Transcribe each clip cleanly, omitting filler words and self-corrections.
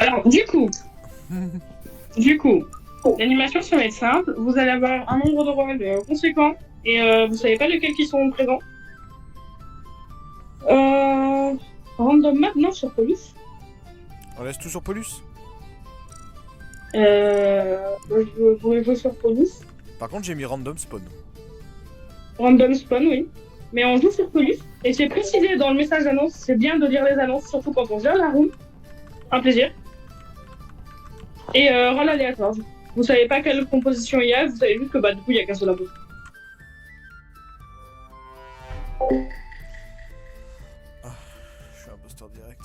Alors, l'animation ça va être simple. Vous allez avoir un nombre de rôles conséquent et vous savez pas lesquels qui sont présents. Random map, non, sur Polus. On laisse tout sur Polus. Je voulais jouer sur Polus. Par contre, j'ai mis random spawn. Random spawn, oui. Mais on joue sur Polus. Et c'est précisé dans le message d'annonce. C'est bien de lire les annonces, surtout quand on gère la room. Un plaisir. Et rôle aléatoire. Vous savez pas quelle composition il y a, vous savez juste que du coup il y a qu'un seul imposteur. Je suis imposteur direct.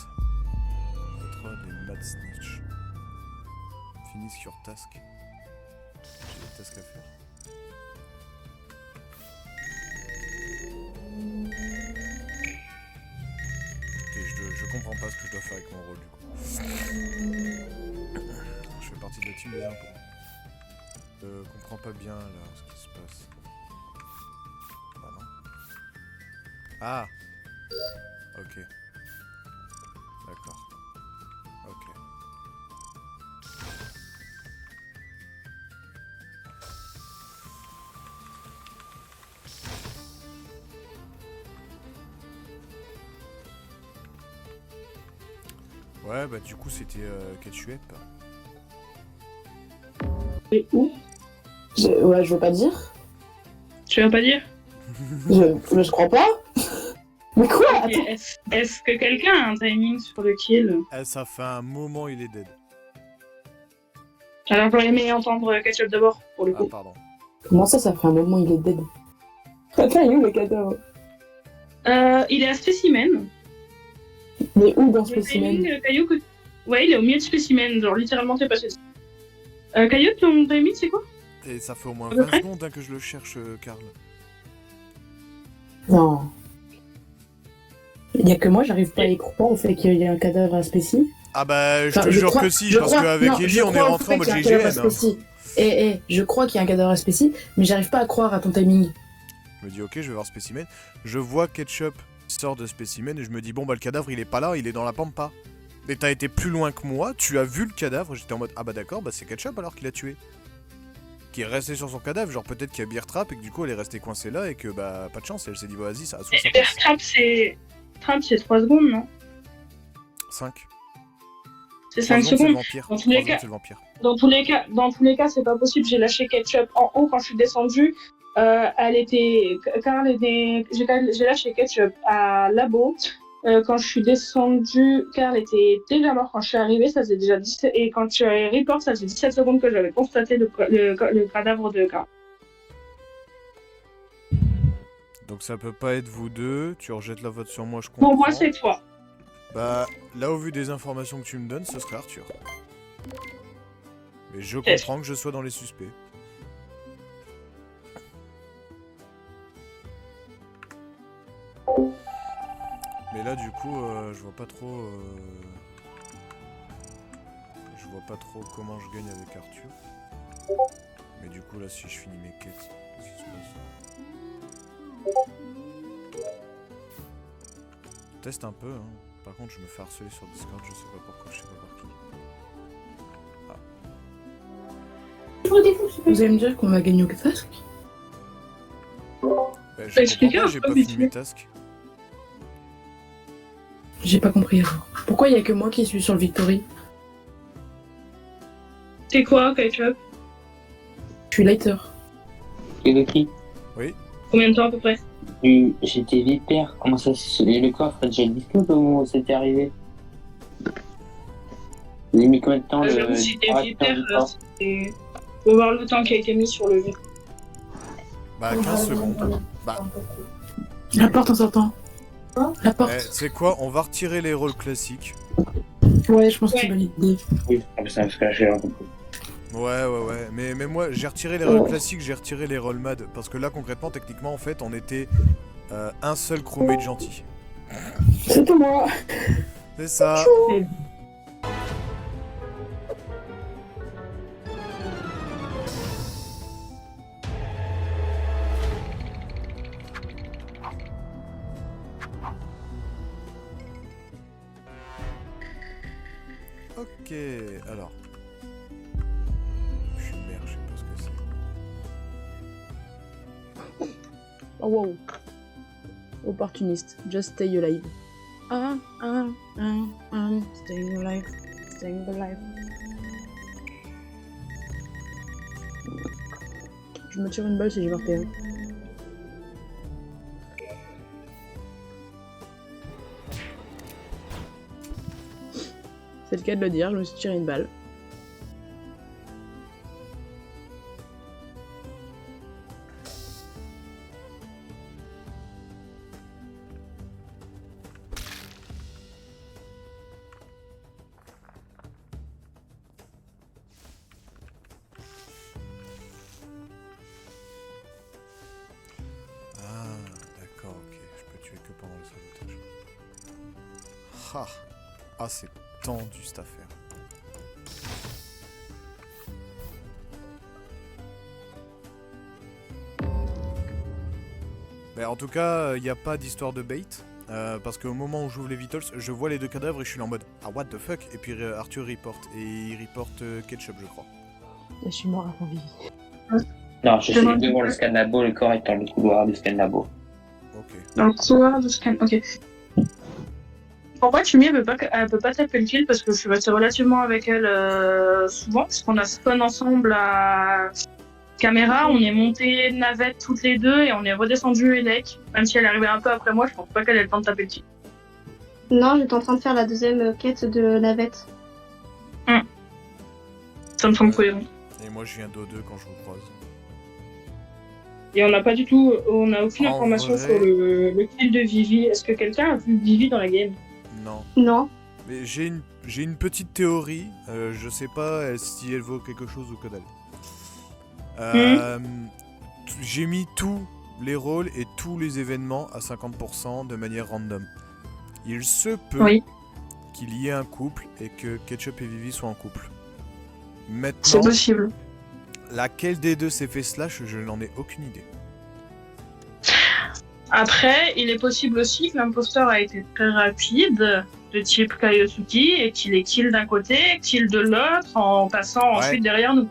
Être des mad snitch. Finish your task. J'ai des tasks à faire. Ok, je comprends pas ce que je dois faire avec mon rôle du coup. Je fais partie de la team des impôts. Je comprends pas bien là ce qui se passe. Bah non. Ah. Ok. D'accord. Ok. Ouais, bah du coup c'était Ketchup. Et où? Ouais, je veux pas dire. Tu vas pas dire? Je crois pas. Mais quoi? Okay. Est-ce que quelqu'un a un timing sur le kill? Ça fait un moment il est dead. Alors j'aurais aimé entendre Ketchup d'abord, pour le coup. Ah pardon. Comment ça fait un moment il est dead? Attends, il est où le cadavre? Il est à Spécimen. Mais où dans Spécimen? Caillou que... Ouais, il est au milieu de Spécimen, genre littéralement t'es passé. Caillou, ton timing c'est quoi? Et ça fait au moins 20 secondes que je le cherche, Karl. Non. Il y a que moi, j'arrive pas à y croire au fait qu'il y ait un cadavre à Spécie. Ah bah je te jure que si, parce qu'avec Ellie on est rentré en mode GGN. Je crois qu'il y a un cadavre à Spécie, mais j'arrive pas à croire à ton timing. Je me dis ok, je vais voir Spécimen. Je vois Ketchup sort de Spécimen et je me dis bon bah le cadavre il est pas là, il est dans la pampa. Mais t'as été plus loin que moi, tu as vu le cadavre, j'étais en mode ah bah d'accord, bah c'est Ketchup alors qu'il a tué. Qui est resté sur son cadavre, genre peut-être qu'il y a Beer Trap et que du coup elle est restée coincée là et que bah pas de chance, elle s'est dit vas-y ça a soit ça passe. Trap c'est 3 secondes, non? 5. C'est 5 secondes. Dans tous les cas, c'est le vampire. Dans tous les cas, c'est pas possible. J'ai lâché Ketchup en haut quand je suis descendue. J'ai lâché Ketchup à Labo. Quand je suis descendue, Karl était déjà mort quand je suis arrivée. Ça faisait déjà 17... Et quand je suis report, ça faisait 17 secondes que j'avais constaté le cadavre de Karl. Donc ça peut pas être vous deux. Tu rejettes la vote sur moi, je comprends. Non, moi c'est toi. Bah, là, au vu des informations que tu me donnes, ce serait Arthur. Mais je comprends que je sois dans les suspects. Mais là, du coup, je vois pas trop... Je vois pas trop comment je gagne avec Arthur. Mais du coup, là, si je finis mes quêtes, qu'est-ce qui se passe? Teste un peu, hein. Par contre, je me fais harceler sur Discord, je sais pas pourquoi, je sais pas par qui. Vous allez me dire qu'on va gagner au task? Bah, je comprends pas, j'ai pas fini mes tasks. J'ai pas compris alors. Pourquoi il y a que moi qui suis sur le Victory? C'est quoi, Ketchup? Je suis lighter. Et le qui? Oui. Combien de temps à peu près? J'étais vipère. Comment ça se... Le coffre a déjà discuté au moment où c'était arrivé? Vous avez mis combien de temps J'avoue, si t'es vipère, faut voir le temps qui a été mis sur le jeu. Bah, 15 secondes. Bah. La porte en sortant. La porte. C'est quoi? On va retirer les rôles classiques. Ouais, je pense que c'est une bonne idée. Oui, ça me fait j'ai compris. Ouais. Mais moi, j'ai retiré les rôles classiques, j'ai retiré les rôles mad. Parce que là, concrètement, techniquement, en fait, on était un seul crewmate gentil. C'était moi. C'est ça. Ok. Ok, alors. Je suis une merde, je sais pas ce que c'est. Oh wow. Opportuniste. Just stay alive. Staying alive. Staying alive. Je me tire une balle si j'ai marqué. Hein. C'est le cas de le dire, je me suis tiré une balle. Ah, d'accord, ok. Je peux tuer que pendant le sabotage. Ah, ah c'est tendu cette affaire. Mais en tout cas, il n'y a pas d'histoire de bait. Parce qu'au moment où j'ouvre les vitals, je vois les deux cadavres et je suis là en mode ah what the fuck. Et puis Arthur reporte. Et il reporte Ketchup, je crois. Je suis mort avant Vivi. Non, je suis devant le scan labo, le corps est dans le couloir du scan labo. Ok. Dans le couloir de scan, ok. En vrai, Tumi, elle peut pas taper le kill parce que je suis restée relativement avec elle souvent, parce qu'on a spawn ensemble à caméra, on est monté navette toutes les deux et on est redescendu Elec. Même si elle est arrivée un peu après moi, je pense pas qu'elle ait le temps de taper le kill. Non, j'étais en train de faire la deuxième quête de navette. Ça me semble cohérent. Et moi je viens d'O2 quand je vous croise. Et on n'a pas du tout, on a aucune En information vrai- sur le kill de Vivi. Est-ce que quelqu'un a vu Vivi dans la game? Non. Non. Mais j'ai une petite théorie. Je sais pas si elle vaut quelque chose ou que dalle. J'ai mis tous les rôles et tous les événements à 50% de manière random. Il se peut Oui, qu'il y ait un couple et que Ketchup et Vivi soient en couple. c'est Maintenant, possible. laquelle des deux s'est fait slash, je n'en ai aucune idée. Après, il est possible aussi que l'imposteur a été très rapide, de type Kaiosuki, et qu'il est kill d'un côté, kill de l'autre, en passant ensuite derrière nous.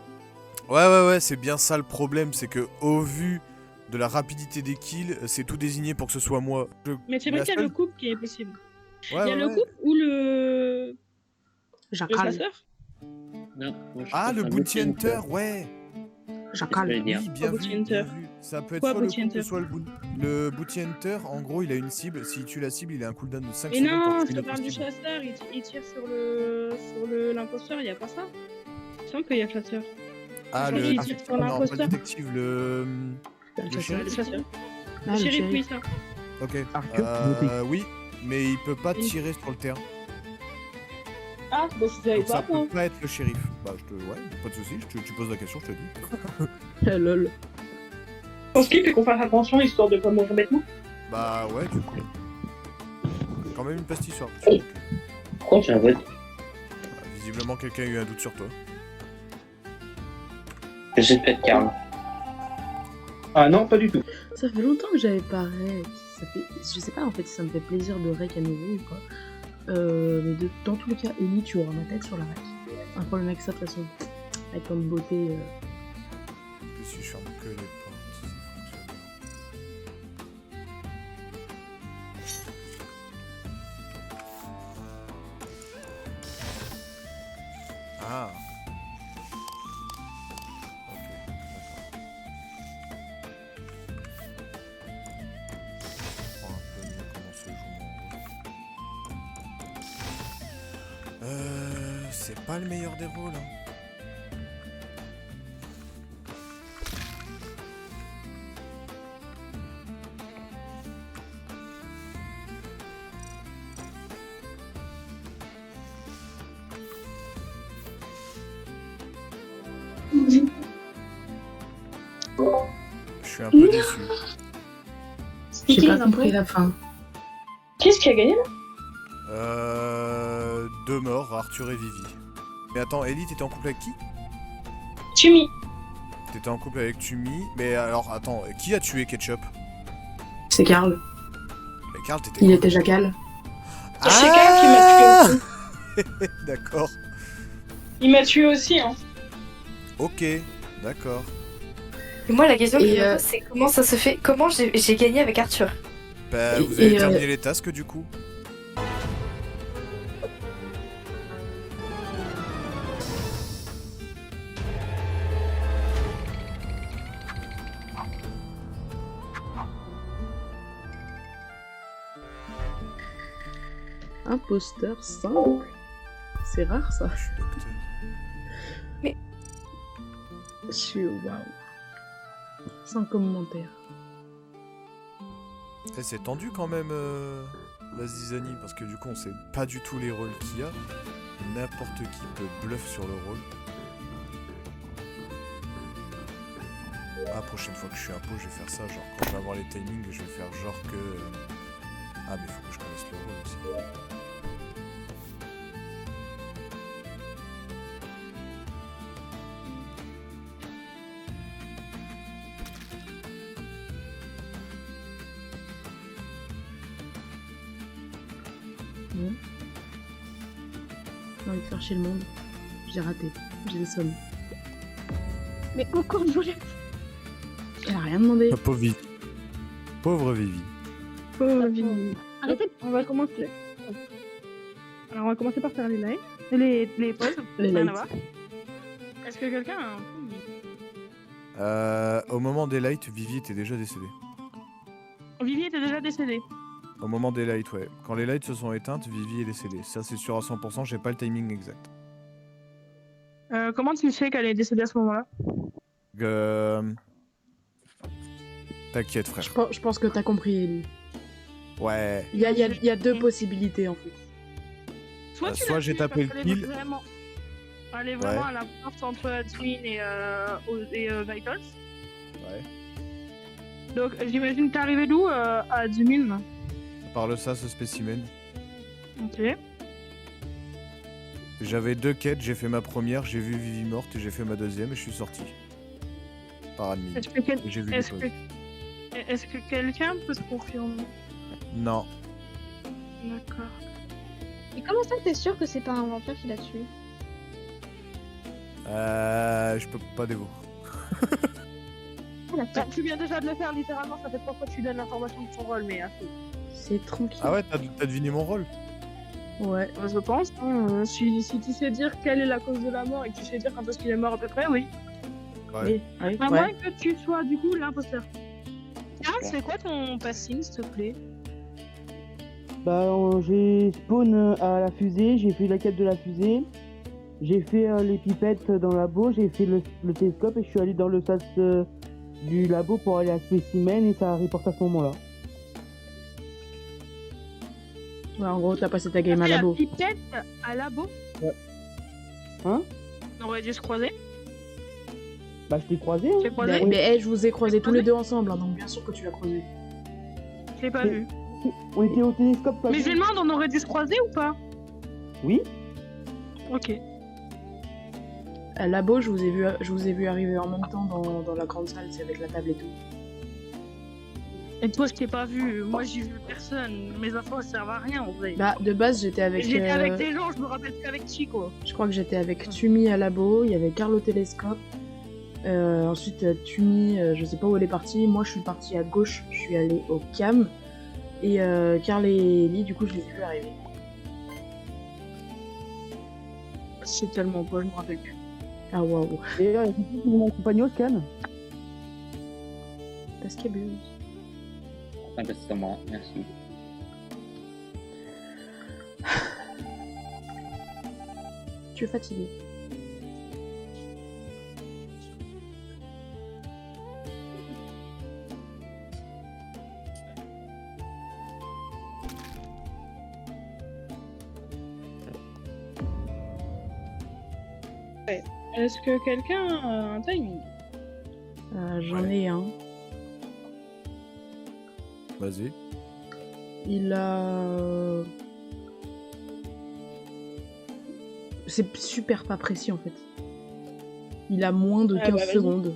Ouais, c'est bien ça le problème, c'est que au vu de la rapidité des kills, c'est tout désigné pour que ce soit moi. Mais c'est vrai La qu'il y a le seule- couple qui est possible. Ouais, Il y a ouais, le ouais. couple ou le Jackal. chasseur. Non, moi, je Ah, préfère le Bounty Hunter, ouais. Jackal. Je vais dire. Oui, bien Bounty vu, Hunter. bien vu. Ça peut être Quoi, soit le Bounty couple, Hunter soit le Bounty Hunter. En gros, il a une cible. S'il tue la cible, il a un cooldown de 5 Mais secondes non, pour je tuer te une parle autre du cible. chasseur, il tire sur l'imposteur, il y a pas ça. Il me semble qu'il y a le chasseur. Ah, Je crois qu'il tire sur non, pas le l'imposteur. détective, le Le shérif. Le chasseur. Ah, Le le shérif, shérif. oui, ça. Ok. Arthur, voté. Oui, mais il peut pas Oui. tirer sur le terrain. Ah, bah je savais Donc ça pas, moi. peut pas être le shérif. Bah, ouais, pas de soucis. Tu poses la question, je te dis. Lol. Je pense qu'il fait qu'on fasse attention, histoire de pas mourir bêtement. Bah ouais, du coup. Quand même une pastissoire. Pourquoi j'ai un vote? Visiblement, quelqu'un a eu un doute sur toi. J'ai peut-être Karl. Ah non, pas du tout. Ça fait longtemps que j'avais pas raid. Ça fait... Je sais pas en fait si ça me fait plaisir de rec à nouveau ou pas. Mais dans tous les cas, Ellie, tu auras ma tête sur la rec. Un problème avec ça de toute façon. Avec comme beauté. Si je ferme que les portes, ça fonctionne. Ah. Ok, d'accord. Je comprends un peu mieux comment se joue mon rôle. C'est pas le meilleur des rôles, hein. Je suis un peu déçu. J'ai pas compris la fin. Qu'est-ce qui a gagné là? Deux morts, Arthur et Vivi. Mais attends, Ellie, t'étais en couple avec qui? Tumi. T'étais en couple avec Tumi. Mais alors, attends, qui a tué Ketchup? C'est Karl. Mais Karl, t'étais. Il était Jackal. C'est Karl qui m'a tué aussi. D'accord. Il m'a tué aussi, hein. Ok, d'accord. Et moi, la question que Et, je me pose, c'est comment ça se fait? Comment j'ai gagné avec Arthur? Bah, Et- vous avez et, terminé les tasks du coup. Imposteur simple. C'est rare ça. Je suis docteur. Je suis waouh. Sans commentaire. Eh, c'est tendu quand même, la zizanie, parce que du coup on sait pas du tout les rôles qu'il y a. N'importe qui peut bluff sur le rôle. Ah, prochaine fois que je suis impôt, je vais faire ça, genre quand je vais avoir les timings, je vais faire genre que... Ah, mais faut que je connaisse le rôle aussi. Bon. J'ai envie de faire chier le monde. J'ai raté. J'ai le somme. Mais encore Violette. Elle a rien demandé. Ah, pauvre Vivi. Pauvre Vivi. Pauvre Vivi. Arrêtez, on va commencer. Alors on va commencer par faire les lives, les pauses, Les rien à lights. voir. Est-ce que quelqu'un a un Au moment des lights, Vivi était déjà décédée. Vivi était déjà décédé. Au moment des lights, ouais. Quand les lights se sont éteintes, Vivi est décédée. Ça, c'est sûr à 100%, j'ai pas le timing exact. Comment tu sais qu'elle est décédée à ce moment-là? T'inquiète, frère. Je pense que t'as compris, Ellie. Ouais. Il y a deux possibilités en fait. Soit, tu soit l'as j'ai tuée tapé parce le qu'elle est kill. Elle est vraiment à la porte entre Admin et Vitals. Ouais. Donc j'imagine que t'es arrivé d'où à Admin? Par le sas spécimen. Ok. J'avais 2 quêtes, j'ai fait ma première, j'ai vu Vivi morte et j'ai fait ma deuxième et je suis sorti. Par admin. Est-ce que, Et j'ai vu les est-ce pauses. est-ce que quelqu'un peut te confirmer? Non. D'accord. Et comment ça t'es sûr que c'est pas un vampire qui l'a tué? Je peux pas dévo. Ah, la Bah, tu viens déjà de le faire littéralement, ça fait 3 fois que tu donnes l'information de ton rôle, mais C'est tranquille. Ah ouais, t'as deviné mon rôle? Ouais. je pense. Si tu sais dire quelle est la cause de la mort et que tu sais dire quand est-ce qu'il est mort à peu près, oui. Ouais. Oui, oui, À ouais. moins que tu sois du coup l'imposteur. Ah, c'est quoi ton passing, s'il te plaît? Bah, j'ai spawn à la fusée, j'ai fait la quête de la fusée, j'ai fait les pipettes dans le labo, j'ai fait le télescope et je suis allé dans le sas du labo pour aller à Spécimen et ça reporte à ce moment-là. Ouais, en gros, t'as passé ta game à La labo. pipette à labo? Ouais. Hein? On aurait dû se croiser. Bah, je t'ai croisé, hein. Je l'ai croisé. Mais je vous ai croisés tous les deux ensemble, hein, donc bien sûr que tu l'as croisé. Je l'ai pas vu. On était au télescope, toi. Mais je lui demande, on aurait dû se croiser ou pas? Oui. Ok. À labo, je vous ai vu arriver en même temps dans la grande salle, c'est avec la table et tout. Et toi, je t'ai pas vu. Moi, j'ai vu personne. Mes infos elles servent à rien en vrai. Bah, de base, j'étais avec... J'étais avec des gens, je me rappelle plus avec Chico. Je crois que j'étais avec Tumi à labo, il y avait Carl au télescope. Ensuite, Tumi, je sais pas où elle est partie. Moi, je suis partie à gauche, je suis allée au cam. Et Carl et Ellie, du coup, je les ai vus arriver. C'est tellement beau, je me rappelle plus. Ah waouh. Et il y a quelqu'un qui m'a accompagné au scan. Parce qu'il abuse. Ah, bah, c'est moi, merci. Tu es fatigué. Est-ce que quelqu'un a un timing? J'en ai un. Vas-y. Il a... C'est super pas précis en fait. Il a moins de 15 bah, vas-y. secondes.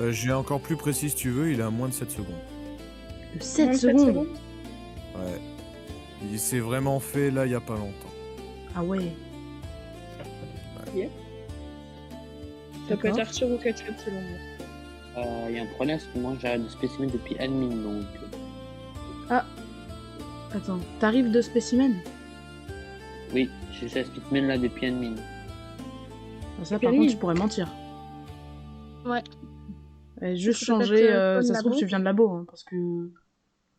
J'ai encore plus précis si tu veux, il a moins de 7 secondes. De 7 27 secondes. Ouais. Il s'est vraiment fait là il y a pas longtemps. Ah ouais. Ça peut être D'accord. Arthur ou Ketchup selon moi. Il y a un problème, parce que moi j'ai le spécimen depuis admin, donc... Attends, t'arrives de spécimen? Oui, j'ai ce spécimen là depuis admin. Ah, ça, par contre, tu pourrais mentir. Ouais. Juste Ça peut changer, être, ça se trouve, labo. tu viens de labo, hein, parce que...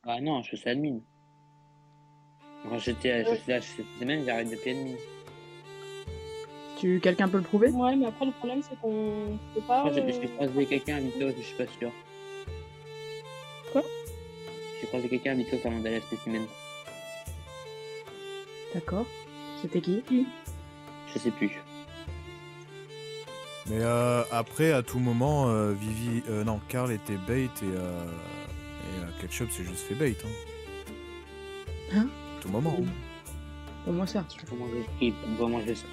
Ah non, je suis admin. Quand j'étais là cette semaine, j'arrête depuis admin. Quelqu'un peut le prouver? Ouais, mais après, le problème, c'est qu'on peut pas. Moi, j'ai croisé quelqu'un à Mythos, je suis pas sûr. Quoi? J'ai croisé quelqu'un à Mythos avant d'aller à spécimen. D'accord. C'était qui? Je sais plus. Mais après, à tout moment, non, Karl était bait et Ketchup s'est juste fait bait. Hein? À tout moment. hein. Pour moi, c'est Arthur. Comment je skip? Bon, moi je skip.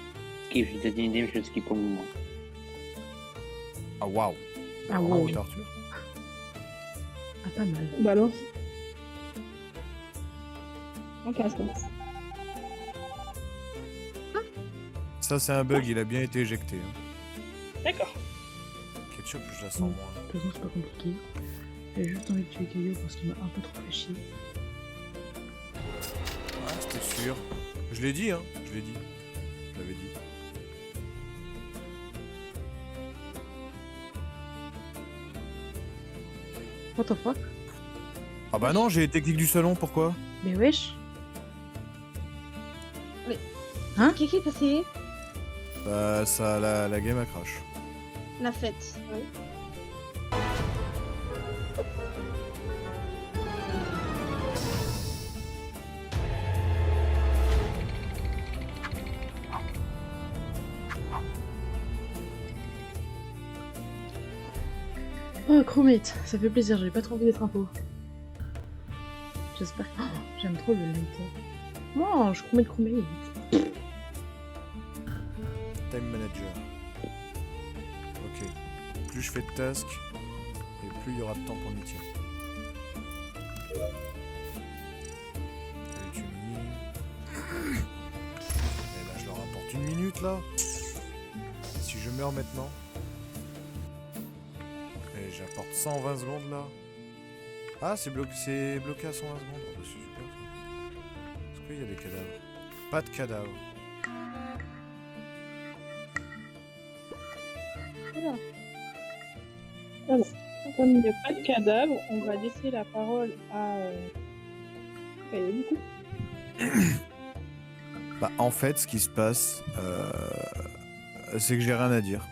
Je te dis une idée, mais je skip pour le moment. Ah waouh. Ah Vraiment, wow. t'es Arthur. Ah, pas mal. Bah alors. On passe. Ça, c'est un bug, il a bien été éjecté. hein. D'accord. Ketchup, je la sens moins. De toute façon, c'est pas compliqué. J'ai juste envie de tuer Caillou parce qu'il m'a un peu trop fait chier. Ah, c'était sûr. Je l'ai dit, hein. Je l'ai dit. Je l'avais dit. What the fuck? Ah bah non, j'ai les techniques du salon, pourquoi? Mais wesh. Qu'est-ce qui est passé? Bah ça, la game a crash. La fête. Ouais. Oh, Chromate, ça fait plaisir, j'ai pas trop envie d'être un pot. J'espère que... Oh, j'aime trop le lighter. Non, je Chromate. Time manager. Ok. Plus je fais de tasks, et plus il y aura de temps pour métier. Et là, je leur apporte 1 minute là. Et si je meurs maintenant. Et j'apporte 120 secondes là. Ah, c'est bloqué à 120 secondes. Oh, bah, c'est super ça. Est-ce qu'il y a des cadavres? Pas de cadavres. Alors, comme il n'y a pas de cadavre, on va laisser la parole à. Du coup. Bah, en fait, ce qui se passe, c'est que j'ai rien à dire.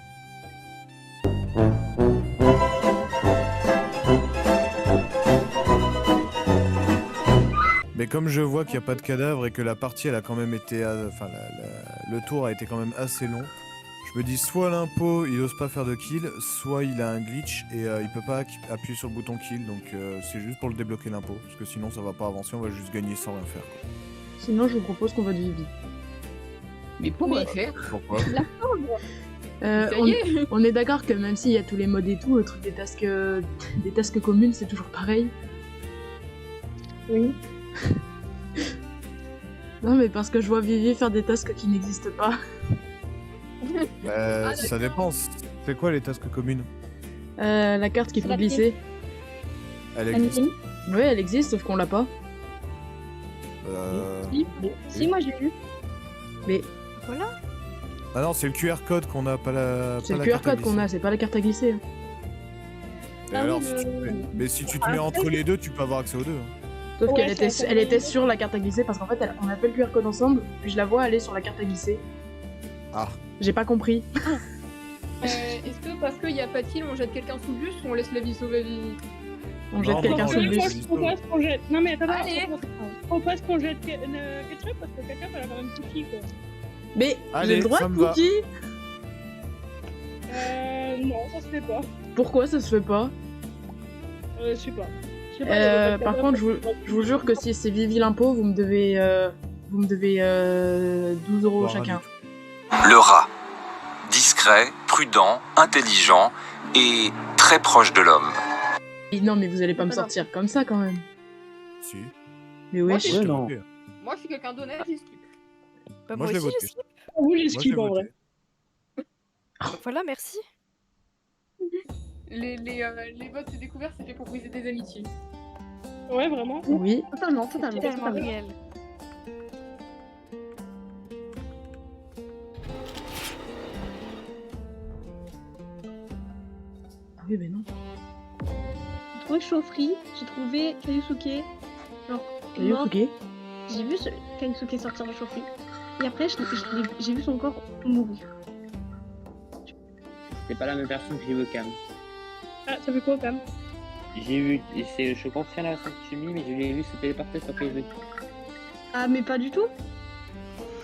Mais comme je vois qu'il n'y a pas de cadavre et que la partie, elle a quand même été... Enfin, le tour a été quand même assez long, je me dis soit l'impôt, il ose pas faire de kill, soit il a un glitch et il peut pas appuyer sur le bouton kill, donc c'est juste pour le débloquer l'impôt, parce que sinon ça va pas avancer, on va juste gagner sans rien faire. Quoi. Sinon, je vous propose qu'on vote Vivi. Mais pourquoi faire? Pourquoi? On est d'accord que même s'il y a tous les modes et tout, le truc des tasks communes, c'est toujours pareil. Oui. Non, mais parce que je vois Vivi faire des tasks qui n'existent pas. Ça dépend, c'est quoi les tasks communes? La carte qu'il faut glisser. Elle existe. Oui, elle existe, sauf qu'on l'a pas. Si, moi j'ai vu. Mais Voilà. Ah non, c'est le QR code qu'on a, pas la. c'est pas le la QR carte à code qu'on glisser. a, c'est pas la carte à glisser. Et alors, si tu te mets... Mais si tu te mets entre les deux, tu peux avoir accès aux deux. hein. Sauf Ouais, qu'elle c'est elle était sur la carte à glisser parce qu'en fait, on a fait le QR code ensemble, puis je la vois aller sur la carte à glisser. Ah. J'ai pas compris. Est-ce que parce qu'il n'y a pas de kill, on jette quelqu'un sous le bus ou on laisse la vie sauver vie? On jette Non, quelqu'un non, sur le non, bus. non. Je propose qu'on jette. Non, mais attends, Allez. je propose qu'on jette Ketchup parce que Ketchup, elle a quand même Cookie, quoi. Mais Allez, j'ai le droit ça de me va. cookie. Non, ça se fait pas. Pourquoi ça se fait pas? Je sais pas. Je sais pas, il y avait pas de Par cadavre. contre, je vous jure que si c'est Vivi l'impôt, vous me devez 12 euros Boire un chacun. Le rat. Discret, prudent, intelligent et très proche de l'homme. Et non, mais vous allez pas me Pas grave. sortir comme ça quand même. Si. Mais Moi, wesh. c'est- Ouais, non. Moi, je suis quelqu'un d'honnête, j'y skip. Bah, Moi, je l'ai aussi, voté. je skip. Vous, les Moi, je l'ai skip en vrai. voté. Voilà, merci. Les votes découverts, c'était pour briser des amitiés. Ouais, vraiment. Oui. Totalement, C'est totalement. tellement totalement. réel. Ah oui, ben non. J'ai trouvé Chaufferie, j'ai trouvé Kayusuke. Genre, mort. Kayusuke. J'ai vu Kayusuke sortir de Chaufferie. Et après, j'ai vu son corps mourir. C'est pas la même personne que j'ai vu au cam. Ah, ça fait quoi, quand même? J'ai vu, je confirme la personne que j'ai mis, mais je l'ai vu se téléporter sur Facebook. Ah, mais pas du tout.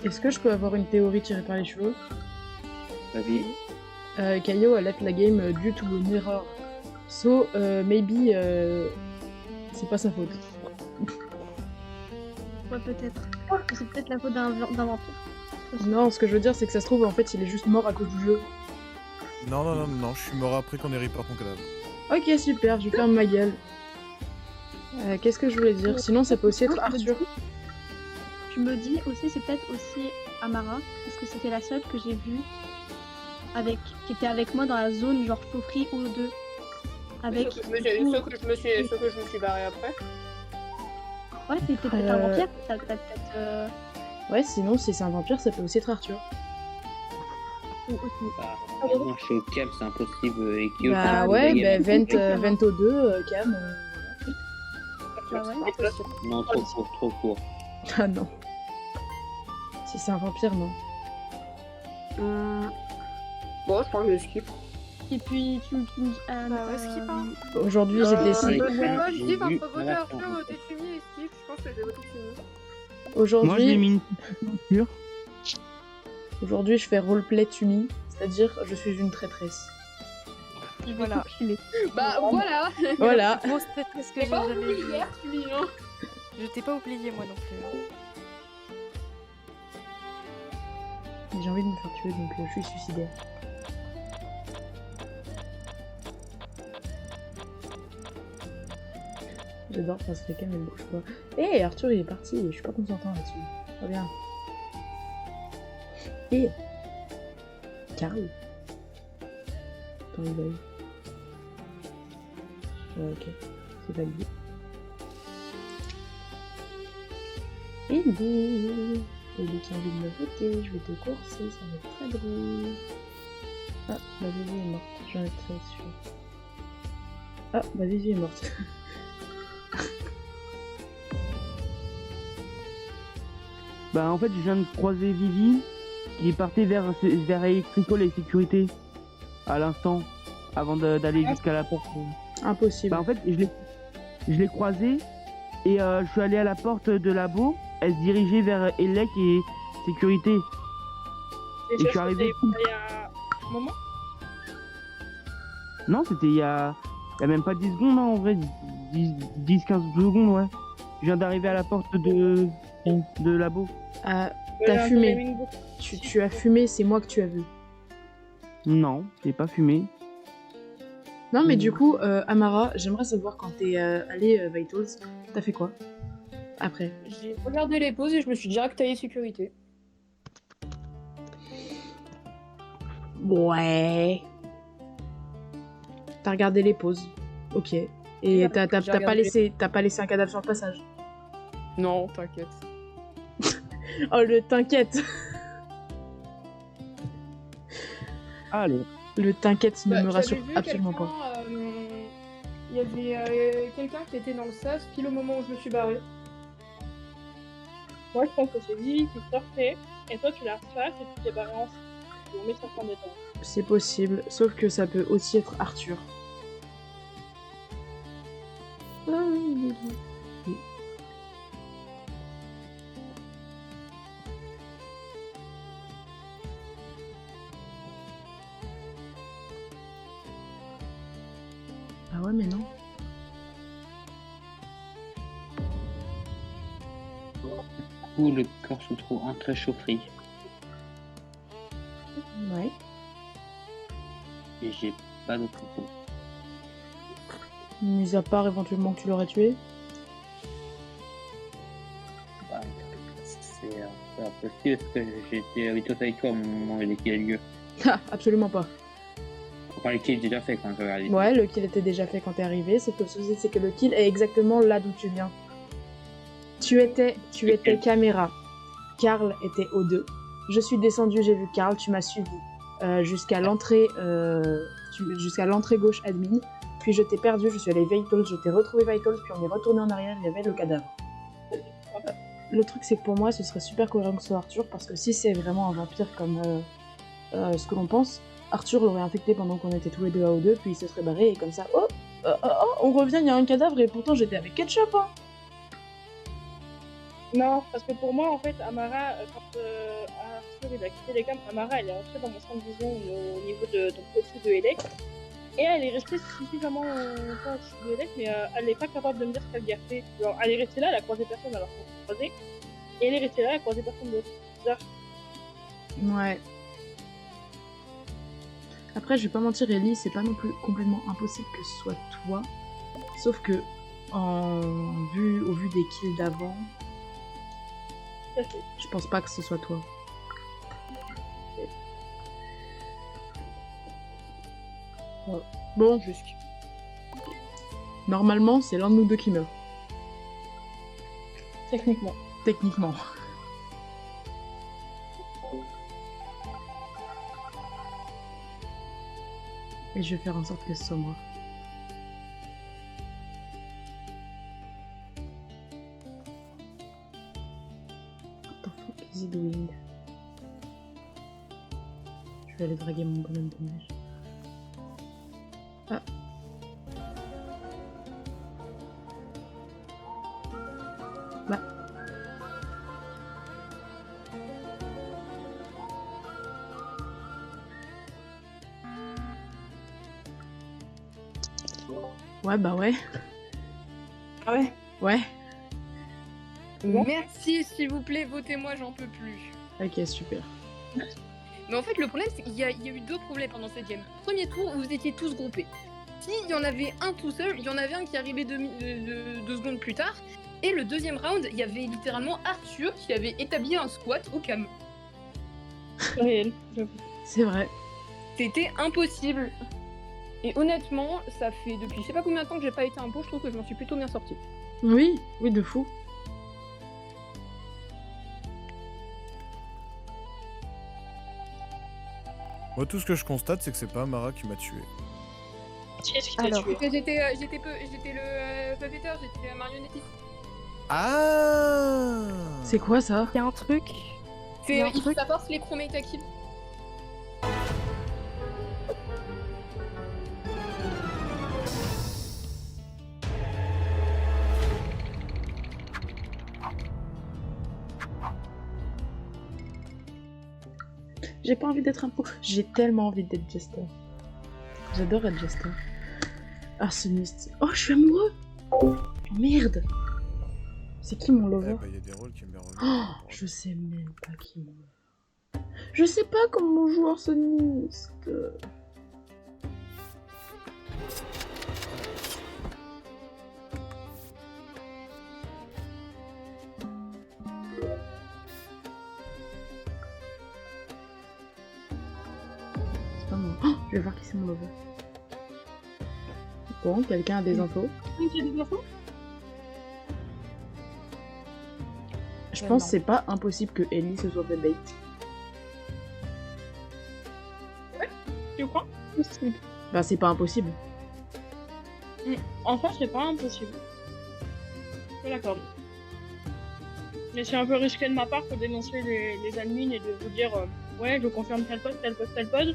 Est-ce que je peux avoir une théorie tirée par les cheveux? Vas-y. Kaio a left la game due to an error. So, maybe, c'est pas sa faute. Ouais, peut-être. C'est peut-être la faute d'un vampire. Non, ce que je veux dire, c'est que ça se trouve, en fait, il est juste mort à cause du jeu. Non, je suis mort après qu'on ait report mon cadavre. Ok, super, je ferme ma gueule. Qu'est-ce que je voulais dire? Sinon, ça peut aussi être Arthur. Je me dis aussi, c'est peut-être aussi Amara, parce que c'était la seule que j'ai vue qui était avec moi dans la zone genre chaufferie ou deux. Avec. Ce que je me suis barré après. Ouais, c'était peut-être un vampire. T'as peut-être. Ouais, sinon, si c'est un vampire, ça peut aussi être Arthur. Ou aussi. Bah, moi, je suis au cam, c'est impossible. Et qui Bah ouais, bah, Vento 2, Cam. Bah ouais. Non, trop court. Ah non. Si c'est un vampire, non. Bon, je crois que je skip. Et puis tu me dis. Bah ouais, skip, hein. Aujourd'hui, j'ai décidé. Moi, je dis J'ai vu entre voter la Arthur, fin. voter Tumi et skip. Je pense que je vais voter Tumi. Moi, je l'ai Aujourd'hui, mis une peinture. aujourd'hui, je fais roleplay Tumi, c'est-à-dire je suis une traîtresse. Voilà. Bah voilà. Voilà. Grosse traîtresse que T'es j'ai pas jamais oublié vue. hier, Tumi, hein. Je t'ai pas oublié, moi non plus. Mais j'ai envie de me faire tuer, donc je suis suicidaire. J'adore parce que quelqu'un ne bouge pas. Hé, Arthur il est parti, je suis pas consentant là-dessus. Très bien. Et Carl. Attends, il va où? Ouais, ok, c'est validé. Eddie qui a envie de me voter, je vais te courser, ça va être très drôle. Ah, ma Vivi est morte, j'en ai très sûr. Ah, ma Vivi est morte. Bah en fait je viens de croiser Vivi qui partait vers Electrical et sécurité à l'instant avant d'aller jusqu'à la porte. Impossible. Bah en fait je l'ai croisée et je suis allé à la porte de labo, elle se dirigeait vers Elec et sécurité. Et je suis arrivé. Il y a un moment? Non c'était il y a même pas 10 secondes hein, en vrai, 10-15 secondes ouais. Je viens d'arriver à la porte de labo. Ah, t'as fumé. Tu as fumé, c'est moi que tu as vu. Non, j'ai pas fumé. Non, mais du coup, Amara, j'aimerais savoir quand t'es allé Vitals, t'as fait quoi après? J'ai regardé les pauses et je me suis direct taillé sécurité. Ouais. T'as regardé les pauses. Ok. Et t'as pas laissé un cadavre sur le passage? Non, t'inquiète. Oh, le t'inquiète. Allez. Le t'inquiète ne me rassure J'avais vu absolument pas. Il y avait quelqu'un qui était dans le sas pile au moment où je me suis barré. Moi, je pense que c'est Vivi qui sortait, et toi, tu la refasses et tu t'es barré en on met ça en détail. C'est possible, sauf que ça peut aussi être Arthur. Ah oui. Ah ouais, mais non. Où le corps se trouve entre chaufferie. Ouais. Et j'ai pas d'autre info. Mis à part éventuellement que tu l'aurais tué. Bah, c'est Alors, possible, est-ce que j'étais avec toi au moment où les kills a eu lieu? Ah, absolument pas. Enfin, les kills étaient déjà fait quand je regardais. Ouais, le kill était déjà fait quand t'es arrivé, sauf que le souci c'est que le kill est exactement là d'où tu viens. Tu étais caméra. Karl était O2. Je suis descendue, j'ai vu Karl, tu m'as suivi jusqu'à l'entrée gauche admin. Puis je t'ai perdu, je suis allée Vitals, je t'ai retrouvé Vitals, puis on est retourné en arrière, il y avait le cadavre. Le truc c'est que pour moi ce serait super cohérent que ce soit Arthur, parce que si c'est vraiment un vampire comme ce que l'on pense, Arthur l'aurait infecté pendant qu'on était tous les deux à O2, puis il se serait barré et comme ça, on revient, il y a un cadavre et pourtant j'étais avec Ketchup, hein. Non, parce que pour moi, en fait, Amara, quand Arthur il a quitté les camps, Amara elle est entrée dans mon champ de vision au niveau de au-dessus de Elec. Et elle est restée suffisamment longtemps au-dessus de Elec, mais elle n'est pas capable de me dire ce qu'elle a fait. Genre, elle est restée là, elle a croisé personne alors qu'on s'est croisé. Et elle est restée là, elle a croisé personne d'autre. C'est bizarre. Ouais. Après, je vais pas mentir, Ellie, c'est pas non plus complètement impossible que ce soit toi. Sauf que, au vu des kills d'avant, je pense pas que ce soit toi. Ouais. Bon, normalement, c'est l'un de nous deux qui meurt. Techniquement. Techniquement. Et je vais faire en sorte que ce soit moi. What the fuck is he doing? Je vais aller draguer mon bonhomme de neige. Ah. Bah. Ouais, bah ouais. Ah ouais? Ouais. Merci, s'il vous plaît, votez-moi, j'en peux plus. Ok, super. Mais en fait, le problème, c'est qu'il y a eu deux problèmes pendant cette game. Premier tour, vous étiez tous groupés. S'il y en avait un tout seul, il y en avait un qui arrivait deux secondes plus tard. Et le deuxième round, il y avait littéralement Arthur qui avait établi un squat au cam. Réel. C'est vrai. C'était impossible. Et honnêtement, ça fait depuis je sais pas combien de temps que j'ai pas été un pot, je trouve que je m'en suis plutôt bien sortie. Oui, oui, de fou. Moi, tout ce que je constate, c'est que c'est pas Amara qui m'a tué. Qui est-ce qui t'a Alors, tué? j'étais le puppeteur, j'étais marionnettiste. Ah! C'est quoi ça? Il y a un truc. C'est ça force les chromate à kill. J'ai pas envie d'être un pot. J'ai tellement envie d'être Jester. J'adore être Jester. Arsoniste. Oh, je suis amoureux! Oh, merde! C'est qui mon lover? Il y a des rôles qui me relèvent. Oh, je sais même pas qui mon lover. Je sais pas comment on joue Arsoniste. C'est pas moi. Oh, je vais voir qui c'est mon lover. Bon, quelqu'un a des infos? Qui a des infos? Je pense que c'est pas impossible que Ellie se soit fait bait. Ouais, tu crois? Possible. Bah, c'est pas impossible. En fait, c'est pas impossible. Je l'accorde. Mais c'est un peu risqué de ma part de dénoncer les admins et de vous dire ouais, je confirme tel poste, tel poste, tel poste.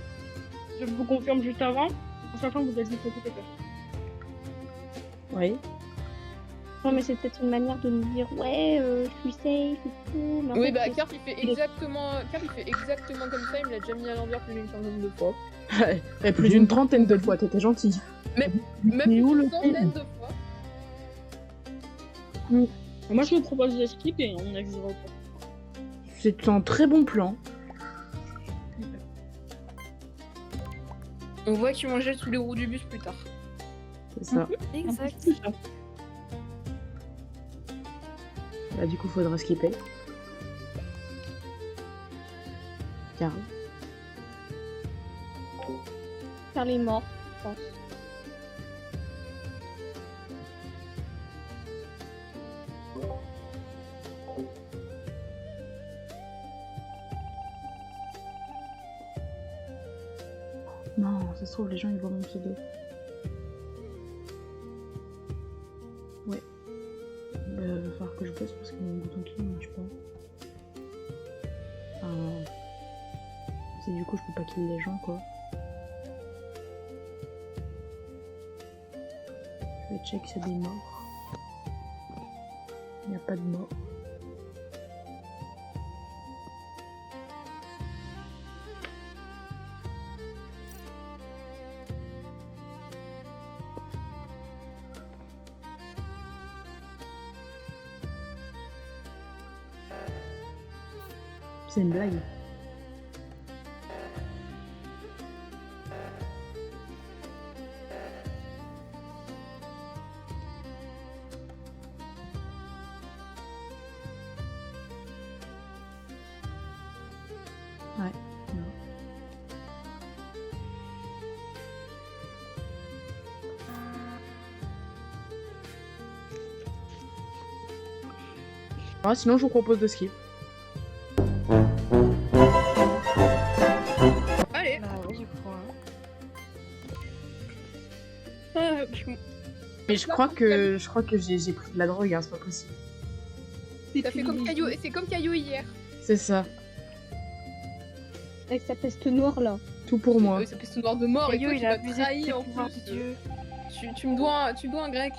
Je vous confirme juste avant, en sachant que vous êtes juste occupé. Oui. Non, mais c'est peut-être une manière de nous dire ouais, je suis safe et tout. Mais en Oui, fait, bah c'est- Karp il fait exactement comme ça, il me l'a déjà mis à l'envers plus d'une quinzaine de fois. Et plus d'une trentaine de fois, t'étais gentil. Même Mais plus où le d'une centaine de fois. Moi, je vous propose de skip et on exigera pas. C'est un très bon plan. On voit qu'ils mangeaient sous les roues du bus plus tard. C'est ça. Exact. Bah, du coup, faudra skipper. Carl. Carl est mort, je pense. Non, ça se trouve, les gens ils voient mon pseudo. Ouais. Bah, va falloir que je bosse parce que mon bouton qui ne marche pas. C'est du coup, je peux pas kill les gens quoi. Je vais check s'il y a des morts. Il n'y a pas de morts. C'est une blague. Ouais, non. Ah, sinon je vous propose de skip. Allez. Bah oui, je crois. Mais je crois que j'ai pris de la drogue, hein, c'est pas possible. Ça fait comme Caillou, c'est comme Caillou hier. C'est ça. Avec sa peste noire là. Tout pour moi. Ça peste noire de mort Caillou, et toi il tu a m'as abusé de trahi tes en pouvoirs plus. de Dieu. Tu me dois un grec.